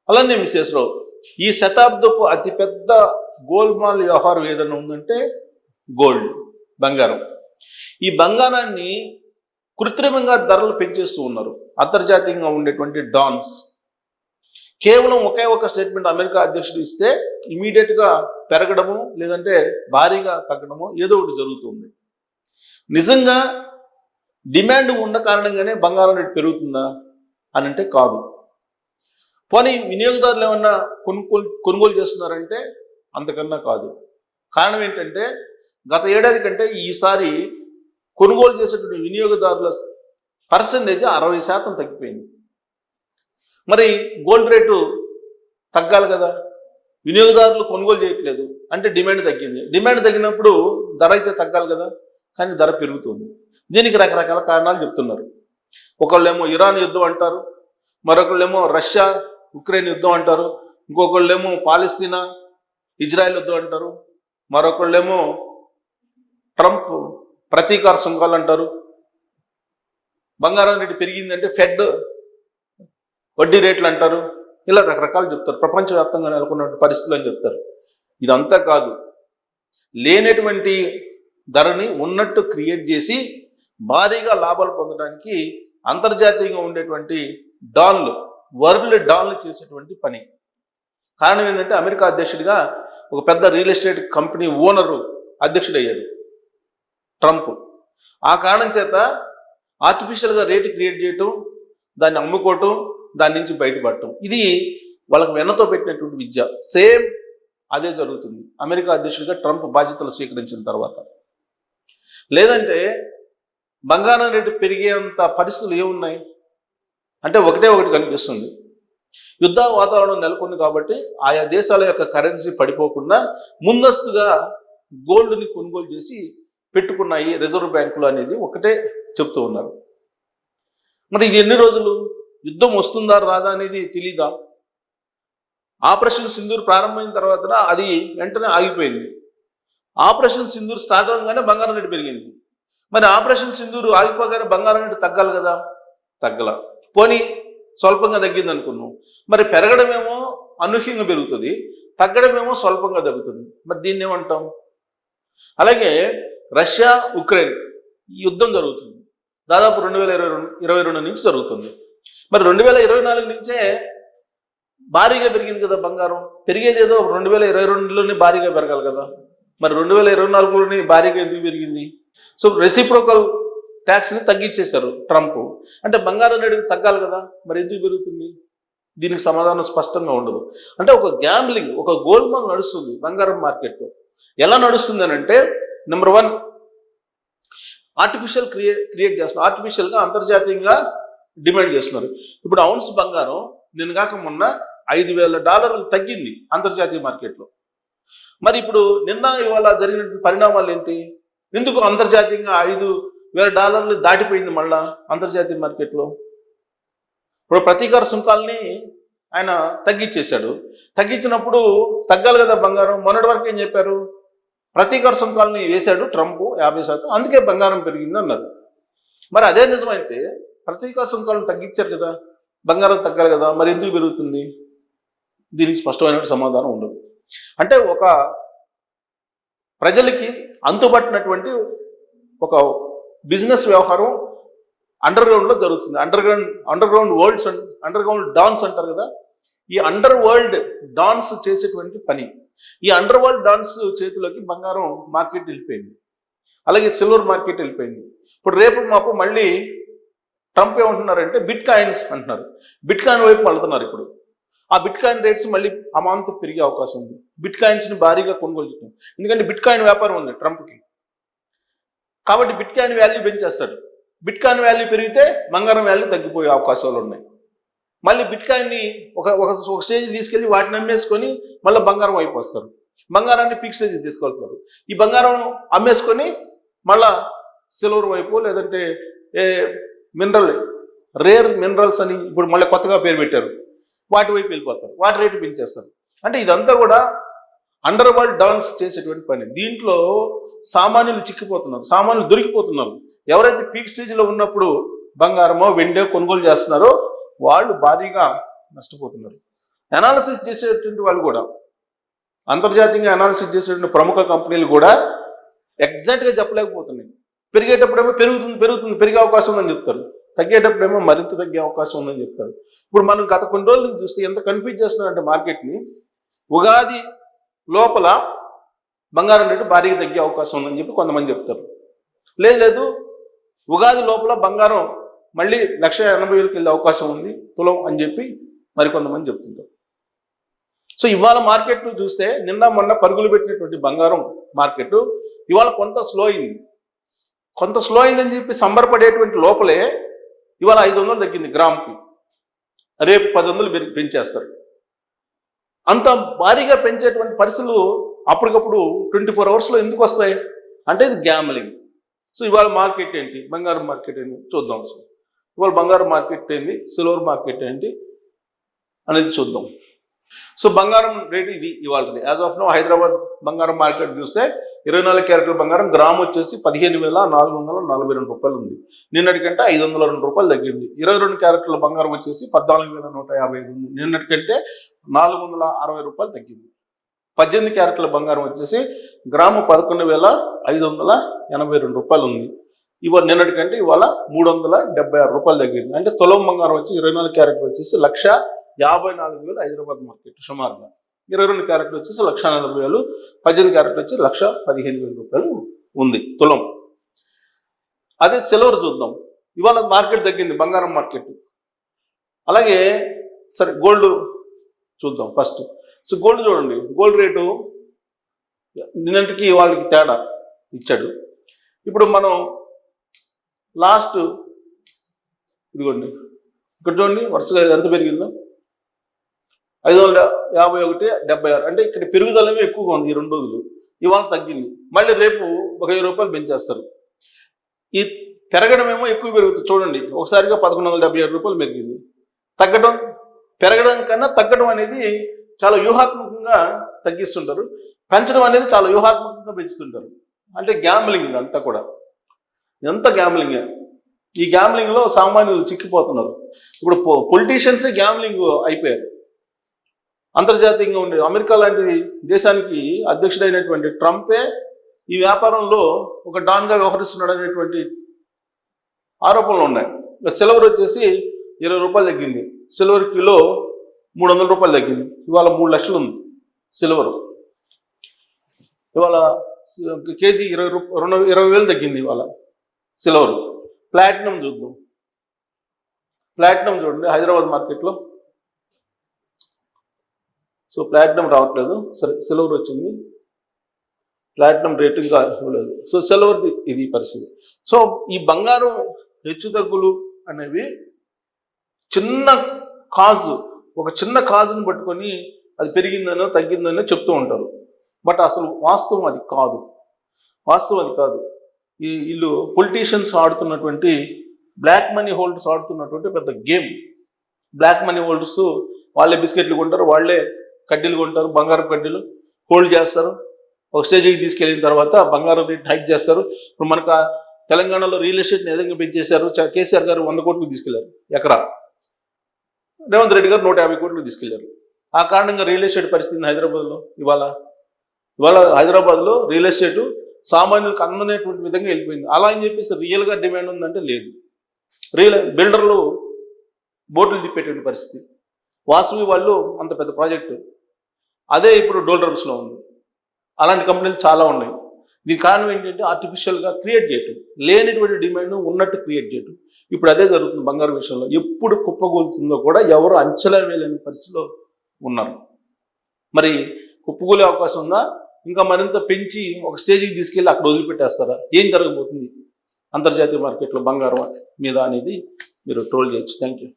అలానే మిసెస్రావు, ఈ శతాబ్దపు అతిపెద్ద గోల్మాల్ వ్యవహారం ఏదైనా ఉందంటే గోల్డ్, బంగారం. ఈ బంగారాన్ని కృత్రిమంగా ధరలు పెంచేస్తూ ఉన్నారు అంతర్జాతీయంగా ఉండేటువంటి డాన్స్. కేవలం ఒకే ఒక స్టేట్మెంట్ అమెరికా అధ్యక్షుడు ఇస్తే ఇమీడియట్గా పెరగడము లేదంటే భారీగా తగ్గడము ఏదో ఒకటి జరుగుతుంది. నిజంగా డిమాండ్ ఉన్న కారణంగానే బంగారం రేటు పెరుగుతుందా అని అంటే కాదు. పోనీ వినియోగదారులు ఏమన్నా కొనుగోలు చేస్తున్నారంటే అంతకన్నా కాదు. కారణం ఏంటంటే గత ఏడాది కంటే ఈసారి కొనుగోలు చేసేటువంటి వినియోగదారుల పర్సంటేజ్ 60% తగ్గిపోయింది. మరి గోల్డ్ రేటు తగ్గాలి కదా, వినియోగదారులు కొనుగోలు చేయట్లేదు అంటే డిమాండ్ తగ్గింది. డిమాండ్ తగ్గినప్పుడు ధర అయితే తగ్గాలి కదా, కానీ ధర పెరుగుతుంది. దీనికి రకరకాల కారణాలు చెప్తున్నారు. ఒకళ్ళేమో ఇరాన్ యుద్ధం అంటారు, మరొకళ్ళేమో రష్యా ఉక్రెయిన్ యుద్ధం అంటారు, ఇంకొకళ్ళేమో పాలస్తీనా ఇజ్రాయెల్ యుద్ధం అంటారు, మరొకళ్ళేమో ట్రంప్ ప్రతీకార సుంకాలు అంటారు. బంగారం రేటు పెరిగిందంటే ఫెడ్ వడ్డీ రేట్లు అంటారు. ఇలా రకరకాలు చెప్తారు. ప్రపంచవ్యాప్తంగా నెలకొన్న పరిస్థితులు అని చెప్తారు. ఇదంతా కాదు, లేనటువంటి ధరని ఉన్నట్టు క్రియేట్ చేసి భారీగా లాభాలు పొందడానికి అంతర్జాతీయంగా ఉండేటువంటి డాన్లు, వరల్డ్ డాన్లు చేసేటువంటి పని. కారణం ఏంటంటే అమెరికా అధ్యక్షుడిగా ఒక పెద్ద రియల్ ఎస్టేట్ కంపెనీ ఓనరు అధ్యక్షుడు అయ్యాడు ట్రంప్. ఆ కారణం చేత ఆర్టిఫిషియల్గా రేటు క్రియేట్ చేయటం, దాన్ని అమ్ముకోవటం, దాని నుంచి బయటపడటం, ఇది వాళ్ళకి వెన్నతో పెట్టినటువంటి విద్య. సేమ్ అదే జరుగుతుంది అమెరికా అధ్యక్షుడిగా ట్రంప్ బాధ్యతలు స్వీకరించిన తర్వాత. లేదంటే బంగారం రేటు పెరిగేంత పరిస్థితులు ఏమున్నాయి అంటే ఒకటే ఒకటి కనిపిస్తుంది. యుద్ధ వాతావరణం నెలకొంది కాబట్టి ఆయా దేశాల యొక్క కరెన్సీ పడిపోకుండా ముందస్తుగా గోల్డ్ని కొనుగోలు చేసి పెట్టుకున్నాయి రిజర్వ్ బ్యాంకులు అనేది ఒకటే చెప్తూ ఉన్నారు. మరి ఇది ఎన్ని రోజులు, యుద్ధం వస్తుందా రాదా అనేది తెలీదా? ఆపరేషన్ సింధూర్ ప్రారంభమైన తర్వాత అది వెంటనే ఆగిపోయింది. ఆపరేషన్ సింధూర్ స్టార్ట్ అవగానే బంగారం రేటు పెరిగింది. మరి ఆపరేషన్ సింధూర్ ఆగిపోగానే బంగారం రేటు తగ్గాలి కదా, తగ్గల. పోనీ స్వల్పంగా తగ్గింది అనుకున్నాం. మరి పెరగడమేమో అనూహ్యంగా పెరుగుతుంది, తగ్గడమేమో స్వల్పంగా తగ్గుతుంది. మరి దీన్ని ఏమంటాం? అలాగే రష్యా ఉక్రెయిన్ ఈ యుద్ధం జరుగుతుంది దాదాపు 2022 నుంచి జరుగుతుంది. మరి 2024 నుంచే భారీగా పెరిగింది కదా బంగారం. పెరిగేది ఏదో 2022లోనే భారీగా పెరగాలి కదా, మరి 2024లోనే భారీగా ఎందుకు పెరిగింది? సో రెసిప్రోకల్ ట్యాక్స్ని తగ్గించేశారు ట్రంప్. అంటే బంగారం రేటు తగ్గాలి కదా, మరి ఎందుకు పెరుగుతుంది? దీనికి సమాధానం స్పష్టంగా ఉండదు. అంటే ఒక గ్యాంబ్లింగ్, ఒక గోల్మాల్ నడుస్తుంది బంగారం మార్కెట్లో. ఎలా నడుస్తుంది అని అంటే, నెంబర్ 1 ఆర్టిఫిషియల్ క్రియేట్ చేస్తున్నారు, ఆర్టిఫిషియల్గా అంతర్జాతీయంగా డిమాండ్ చేస్తున్నారు. ఇప్పుడు ఔన్స్ బంగారం నిన్న కాక మొన్న $5,000 తగ్గింది అంతర్జాతీయ మార్కెట్లో. మరి ఇప్పుడు నిన్న ఇవాళ జరిగిన పరిణామాలు ఏంటి? ఎందుకు అంతర్జాతీయంగా $5,000 దాటిపోయింది మళ్ళా అంతర్జాతీయ మార్కెట్లో? ఇప్పుడు ప్రతీకార సుంకాలని ఆయన తగ్గించేశాడు. తగ్గించినప్పుడు తగ్గాలి కదా బంగారం. మొన్నటి వరకు ఏం చెప్పారు? ప్రతీకార సుంకాలని వేశాడు ట్రంప్ 50%, అందుకే బంగారం పెరిగింది అన్నారు. మరి అదే నిజమైతే ప్రతీకార సుంకాలను తగ్గించారు కదా, బంగారం తగ్గాలి కదా, మరి ఎందుకు పెరుగుతుంది? దీనికి స్పష్టమైన సమాధానం ఉండదు. అంటే ఒక ప్రజలకి అంతుపట్టినటువంటి ఒక బిజినెస్ వ్యవహారం అండర్ గ్రౌండ్లో జరుగుతుంది. అండర్ గ్రౌండ్ డాన్స్ అంటారు కదా, ఈ అండర్ వరల్డ్ డాన్స్ చేసేటువంటి పని. ఈ అండర్ వరల్డ్ డాన్స్ చేతిలోకి బంగారం మార్కెట్ వెళ్ళిపోయింది, అలాగే సిల్వర్ మార్కెట్ వెళ్ళిపోయింది. ఇప్పుడు రేపు మాపు మళ్ళీ ట్రంప్ ఏమంటున్నారంటే బిట్ కాయిన్స్ అంటున్నారు. బిట్ కాయిన్ వైపు వెళ్తున్నారు. ఇప్పుడు ఆ బిట్ కాయిన్ రేట్స్ మళ్ళీ అమాంతం పెరిగే అవకాశం ఉంది. బిట్ కాయిన్స్ని భారీగా కొనుగోలు చేయడం, ఎందుకంటే బిట్ కాయిన్ వ్యాపారం ఉంది ట్రంప్కి. కాబట్టి బిట్ కాయిన్ వాల్యూ పెంచేస్తాడు. బిట్ కాయిన్ వాల్యూ పెరిగితే బంగారం వాల్యూ తగ్గిపోయే అవకాశాలు ఉన్నాయి. మళ్ళీ బిట్ కాయిన్ని ఒక స్టేజ్ తీసుకెళ్ళి వాటిని అమ్మేసుకొని మళ్ళీ బంగారం వైపు వస్తారు. బంగారాన్ని పీక్ స్టేజ్ తీసుకెళ్తారు. ఈ బంగారం అమ్మేసుకొని మళ్ళా సిల్వర్ వైపు, లేదంటే రేర్ మినరల్స్ అని ఇప్పుడు మళ్ళీ కొత్తగా పేరు పెట్టారు, వాటి వైపు వెళ్ళిపోతారు. వాటి రేటు పెంచేస్తారు. అంటే ఇదంతా కూడా అండర్ వరల్డ్ డాన్స్ చేసేటువంటి పని. దీంట్లో సామాన్యులు చిక్కిపోతున్నారు, సామాన్యులు దొరికిపోతున్నారు. ఎవరైతే పీక్ స్టేజ్లో ఉన్నప్పుడు బంగారమో వెండో కొనుగోలు చేస్తున్నారో వాళ్ళు భారీగా నష్టపోతున్నారు. అనాలిసిస్ చేసేటువంటి వాళ్ళు కూడా, అంతర్జాతీయంగా అనాలిసిస్ చేసేటువంటి ప్రముఖ కంపెనీలు కూడా ఎగ్జాక్ట్గా చెప్పలేకపోతున్నాయి. పెరిగేటప్పుడేమో పెరిగే అవకాశం ఉందని చెప్తారు, తగ్గేటప్పుడేమో మరింత తగ్గే అవకాశం ఉందని చెప్తారు. ఇప్పుడు మనం గత కొన్ని రోజుల నుంచి చూస్తే ఎంత కన్ఫ్యూజ్ చేస్తున్నారంటే మార్కెట్ని, ఉగాది లోపల బంగారం రేటు భారీగా తగ్గే అవకాశం ఉందని చెప్పి కొంతమంది చెప్తారు. లేదు ఉగాది లోపల బంగారం మళ్ళీ 1,80,000కి వెళ్ళే అవకాశం ఉంది తులం అని చెప్పి మరికొంతమంది చెప్తుంటారు. సో ఇవాళ మార్కెట్ చూస్తే నిన్న మొన్న పరుగులు పెట్టినటువంటి బంగారం మార్కెట్ ఇవాళ కొంత స్లో అయిందని చెప్పి సంబరపడేటువంటి లోపలే ఇవాళ 500 తగ్గింది గ్రామ్కి. రేపు 1000 పెంచేస్తారు. అంత భారీగా పెంచేటువంటి పరిస్థితులు అప్పటికప్పుడు 24 అవర్స్లో ఎందుకు వస్తాయి అంటే ఇది గ్యామ్లింగ్. సో ఇవాళ మార్కెట్ ఏంటి, బంగారం మార్కెట్ ఏంటి చూద్దాం. ఇవాళ బంగారం మార్కెట్ ఏంటి, సిల్వర్ మార్కెట్ ఏంటి అనేది చూద్దాం. సో బంగారం రేటు ఇది ఇవాళది. యాజ్ ఆఫ్ నో హైదరాబాద్ బంగారం మార్కెట్ చూస్తే 24 క్యారెట్ల బంగారం గ్రామ్ వచ్చేసి 15,442 రూపాయలు ఉంది. నిన్నటికంటే 502 రూపాయలు తగ్గింది. 22 క్యారెట్ల బంగారం వచ్చేసి 14,155 ఉంది. నిన్నటికంటే 460 రూపాయలు తగ్గింది. 18 క్యారెట్ల బంగారం వచ్చేసి గ్రాము 11,582 రూపాయలు ఉంది. ఇవాళ నిన్నటికంటే ఇవాళ 376 రూపాయలు తగ్గింది. అంటే తులం బంగారం వచ్చి 24 క్యారెట్లు వచ్చేసి 1,54,000 హైదరాబాద్ మార్కెట్ సుమారుగా. 22 క్యారెట్లు వచ్చేసి 1,40,000, 18 క్యారెట్లు వచ్చి 1,15,000 రూపాయలు ఉంది తులం. అదే సిల్వర్ చూద్దాం. ఇవాళ మార్కెట్ తగ్గింది బంగారం మార్కెట్. అలాగే సరే గోల్డ్ చూద్దాం ఫస్ట్. సో గోల్డ్ చూడండి, గోల్డ్ రేటు నిన్నటికి వాళ్ళకి తేడా ఇచ్చాడు. ఇప్పుడు మనం లాస్ట్ ఇదిగోండి ఇక్కడ చూడండి వరుసగా ఎంత పెరిగిందో 551.76. అంటే ఇక్కడ పెరుగుదలమే ఎక్కువగా ఉంది ఈ 2 రోజులు. ఇవాళ తగ్గింది, మళ్ళీ రేపు 1,000 రూపాయలు పెంచేస్తారు. ఈ పెరగడం ఏమో ఎక్కువ పెరుగుతుంది చూడండి. ఒకసారిగా 1,177 రూపాయలు పెరిగింది. పెరగడం కన్నా తగ్గడం అనేది చాలా వ్యూహాత్మకంగా తగ్గిస్తుంటారు, పెంచడం అనేది చాలా వ్యూహాత్మకంగా పెంచుతుంటారు. అంటే గ్యాంబ్లింగ్ ఇదంతా కూడా, ఇదంతా గ్యాంబ్లింగే. ఈ గ్యాంబ్లింగ్లో సామాన్యులు చిక్కిపోతున్నారు. ఇప్పుడు పొలిటీషియన్సే గ్యాంబ్లింగ్ అయిపోయారు. అంతర్జాతీయంగా ఉండే అమెరికా లాంటి దేశానికి అధ్యక్షుడైనటువంటి ట్రంపే ఈ వ్యాపారంలో ఒక డాన్గా వ్యవహరిస్తున్నాడు అనేటువంటి ఆరోపణలు ఉన్నాయి. సిల్వర్ వచ్చేసి 20 రూపాయలు తగ్గింది. సిల్వర్ కిలో 300 రూపాయలు తగ్గింది. ఇవాళ 3 లక్షలు ఉంది సిల్వర్. ఇవాళ కేజీ 20,000 తగ్గింది ఇవాళ సిల్వర్. ప్లాటినం చూద్దాం. ప్లాటినం చూడండి హైదరాబాద్ మార్కెట్లో. సో ప్లాటినం రావట్లేదు, సరే సిల్వర్ వచ్చింది. ప్లాటినం రేటు ఇంకా ఇవ్వలేదు. సో సిల్వర్ది ఇది పరిస్థితి. సో ఈ బంగారం హెచ్చు తగ్గులు అనేవి ఒక చిన్న కాజును పట్టుకొని అది పెరిగిందనో తగ్గిందనో చెప్తూ ఉంటారు. బట్ అసలు వాస్తవం అది కాదు. ఈ వీళ్ళు పొలిటీషియన్స్ ఆడుతున్నటువంటి, బ్లాక్ మనీ హోల్డర్స్ ఆడుతున్నటువంటి పెద్ద గేమ్. బ్లాక్ మనీ హోల్డర్స్ వాళ్ళే బిస్కెట్లు కొంటారు, వాళ్ళే కడ్డీలు కొంటారు, బంగారం కడ్డీలు హోల్డ్ చేస్తారు. ఒక స్టేజ్కి తీసుకెళ్ళిన తర్వాత బంగారం రేట్ హైక్ చేస్తారు. ఇప్పుడు మనకు తెలంగాణలో రియల్ ఎస్టేట్ని ఏదైనా పెంచేశారు. కేసీఆర్ గారు 100 కోట్లకు తీసుకెళ్లారు ఎకరా, రేవంత్ రెడ్డి గారు 150 కోట్లకు తీసుకెళ్లారు. ఆ కారణంగా రియల్ ఎస్టేట్ పరిస్థితి హైదరాబాద్లో ఇవాళ హైదరాబాద్లో రియల్ ఎస్టేటు సామాన్యులకు అందనేటువంటి విధంగా వెళ్ళిపోయింది. అలా అని చెప్పేసి రియల్గా డిమాండ్ ఉందంటే లేదు. బిల్డర్లు బోర్డులు తిప్పేటువంటి పరిస్థితి. వాసవి వాళ్ళు అంత పెద్ద ప్రాజెక్టు అదే ఇప్పుడు డోల్డ్రమ్స్లో ఉంది. అలాంటి కంపెనీలు చాలా ఉన్నాయి. దీని కారణం ఏంటంటే ఆర్టిఫిషియల్గా క్రియేట్ చేయటం, లేనిటువంటి డిమాండ్ ఉన్నట్టు క్రియేట్ చేయటం. ఇప్పుడు అదే జరుగుతుంది బంగారం విషయంలో. ఎప్పుడు కుప్పగూలుతుందో కూడా ఎవరు అంచనా వేయలేని పరిస్థితిలో ఉన్నారు. మరి కుప్పగూలే అవకాశం ఉందా, ఇంకా మరింత పెంచి ఒక స్టేజ్కి తీసుకెళ్ళి అక్కడ వదిలిపెట్టేస్తారా? ఏం జరగబోతుంది అంతర్జాతీయ మార్కెట్లో బంగారం మీద అనేది మీరు ట్రోల్ చేయొచ్చు. Thank you.